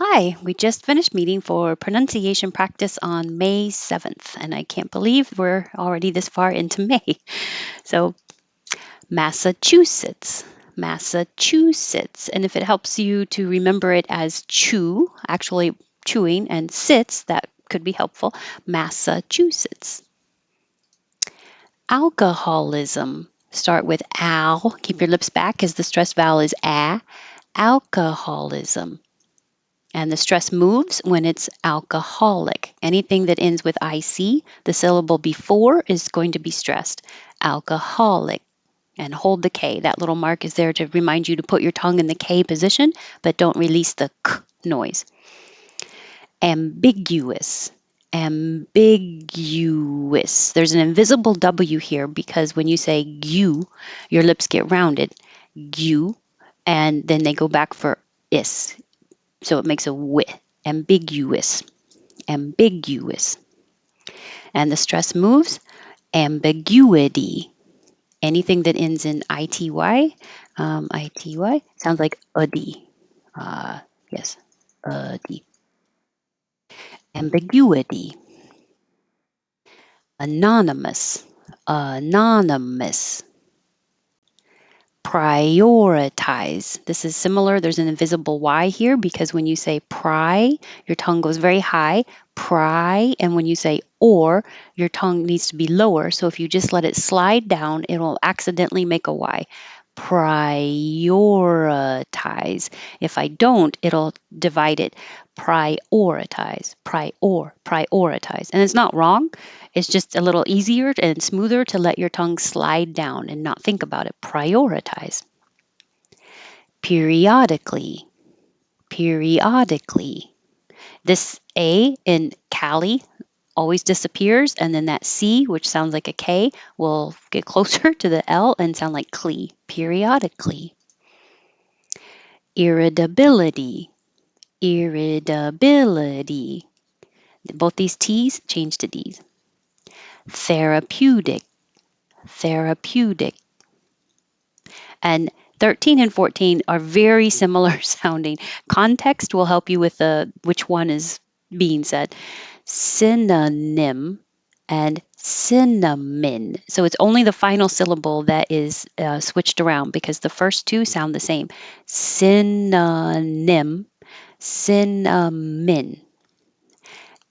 Hi, we just finished meeting for pronunciation practice on May 7th, and I can't believe we're already this far into May. So, Massachusetts, Massachusetts. And if it helps you to remember it as chew, actually chewing, and sits, that could be helpful. Massachusetts. Alcoholism. Start with al. Keep your lips back as the stressed vowel is a. Alcoholism. And the stress moves when it's alcoholic. Anything that ends with IC, the syllable before is going to be stressed. Alcoholic. And hold the K. That little mark is there to remind you to put your tongue in the K position, but don't release the K noise. Ambiguous. Ambiguous. There's an invisible W here because when you say you, your lips get rounded. You. And then they go back for is. So it makes a wi. Ambiguous. Ambiguous. And the stress moves. Ambiguity. Anything that ends in ity, ity sounds like uddy. Yes, uddy. Ambiguity. Anonymous. Anonymous. Prioritize. This is similar. There's an invisible Y here because when you say pry, your tongue goes very high. Pry. And when you say or, your tongue needs to be lower. So if you just let it slide down, it'll accidentally make a Y. Prioritize. If I don't, it'll divide it. Prioritize. Prioritize. And it's not wrong. It's just a little easier and smoother to let your tongue slide down and not think about it. Prioritize. Periodically. Periodically. This A in Cali always disappears, and then that C, which sounds like a K, will get closer to the L and sound like clee. Periodically. Irritability. Irritability. Both these T's change to D's. Therapeutic. Therapeutic. And 13 and 14 are very similar sounding. Context will help you with which one is being said. Synonym and cinnamon. So it's only the final syllable that is switched around because the first two sound the same. Synonym, cinnamon.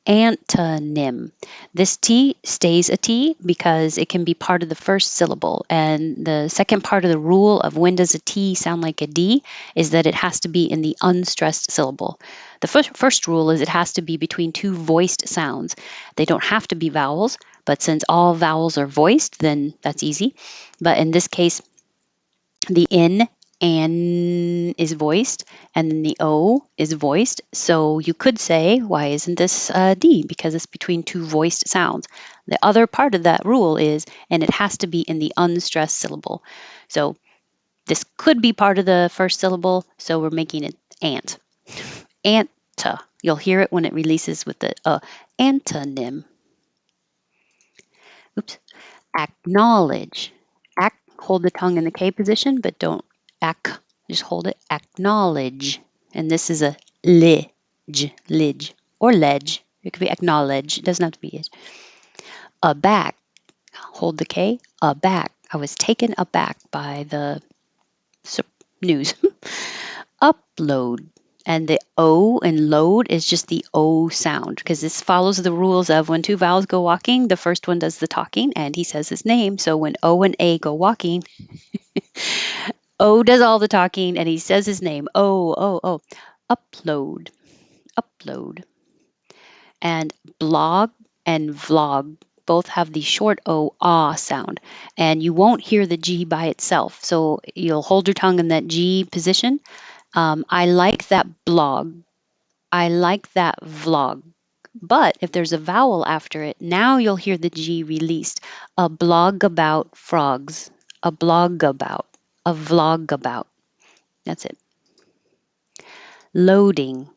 Antonym. This T stays a T because it can be part of the first syllable. And the second part of the rule of when does a T sound like a D is that it has to be in the unstressed syllable. The first rule is it has to be between two voiced sounds. They don't have to be vowels, but since all vowels are voiced, then that's easy. But in this case, the N and is voiced, and then the O is voiced. So you could say, why isn't this D? Because it's between two voiced sounds. The other part of that rule is, and it has to be in the unstressed syllable. So this could be part of the first syllable, so we're making it ant. Anta. You'll hear it when it releases with the antonym. Oops. Acknowledge. Hold the tongue in the K position, but don't just hold it. Acknowledge. And this is a lidge, or ledge. It could be acknowledge. It doesn't have to be it. Aback. Hold the K. Aback. I was taken aback by the news. Upload. And the O in load is just the O sound because this follows the rules of when two vowels go walking, the first one does the talking and he says his name. So when O and A go walking, O does all the talking and he says his name. Oh. Upload. Upload. And blog and vlog both have the short O ah sound. And you won't hear the G by itself. So you'll hold your tongue in that G position. I like that blog. I like that vlog. But if there's a vowel after it, now you'll hear the G released. A blog about frogs. A blog about. A vlog about. That's it. Loading.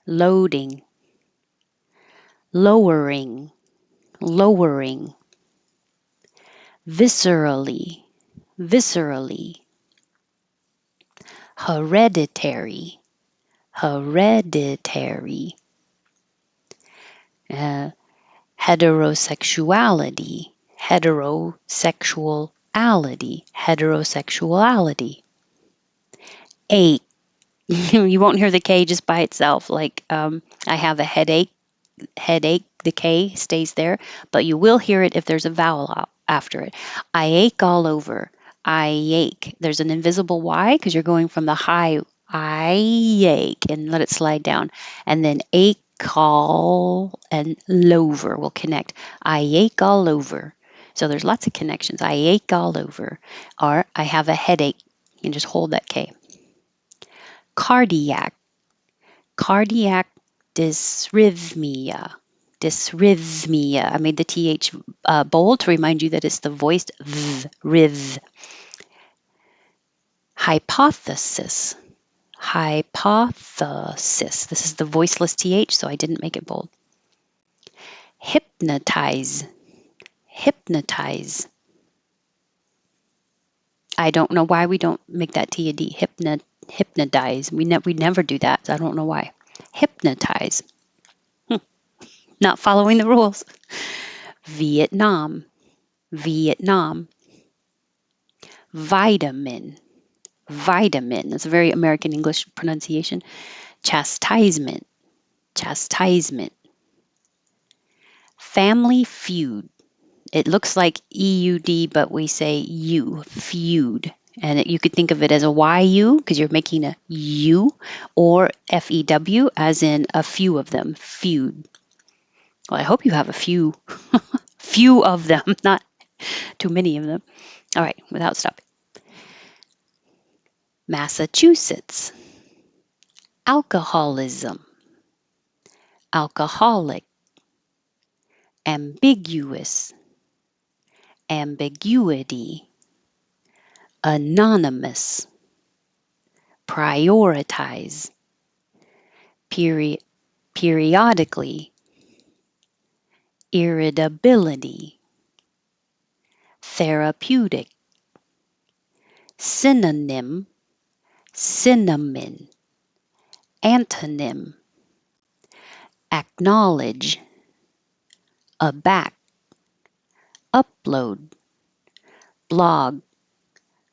Loading. Lowering. Lowering. Viscerally. Viscerally. Hereditary. hereditary, uh, heterosexuality, heterosexuality, heterosexuality. Ache. You won't hear the K just by itself. Like I have a headache, the K stays there, but you will hear it if there's a vowel after it. I ache all over. I ache. There's an invisible Y because you're going from the high I ache and let it slide down. And then ache all and lover will connect. I ache all over. So there's lots of connections. I ache all over. Or I have a headache. You can just hold that K. Cardiac. Cardiac dysrhythmia. Dysrhythmia. I made the TH bold to remind you that it's the voiced V, rhyth. Hypothesis. Hypothesis. This is the voiceless TH, so I didn't make it bold. Hypnotize. Hypnotize. I don't know why we don't make that T a D. Hypnotize. We never do that. So I don't know why. Hypnotize. Not following the rules. Vietnam. Vietnam. Vitamin. Vitamin. That's a very American English pronunciation. Chastisement. Chastisement. Family feud. It looks like EUD, but we say U, feud. And you could think of it as a YU because you're making a U, or FEW as in a few of them, feud. Well, I hope you have a few, few of them, not too many of them. All right, without stopping. Massachusetts. Alcoholism. Alcoholic. Ambiguous. Ambiguity. Anonymous. Prioritize. Peri- periodically. Irritability. Therapeutic. Synonym. Cinnamon. Antonym. Acknowledge. Aback. Upload. Blog.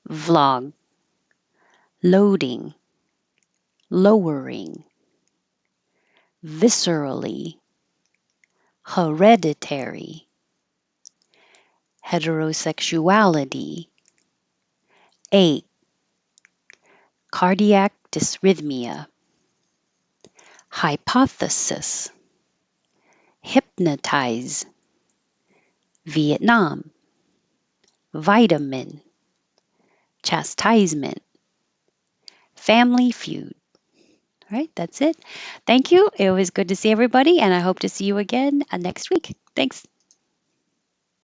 Vlog. Loading. Lowering. Viscerally. Hereditary. Heterosexuality. Ache. Cardiac dysrhythmia. Hypothesis. Hypnotize. Vietnam. Vitamin. Chastisement. Family feud. All right, that's it. Thank you. It was good to see everybody, and I hope to see you again next week. Thanks.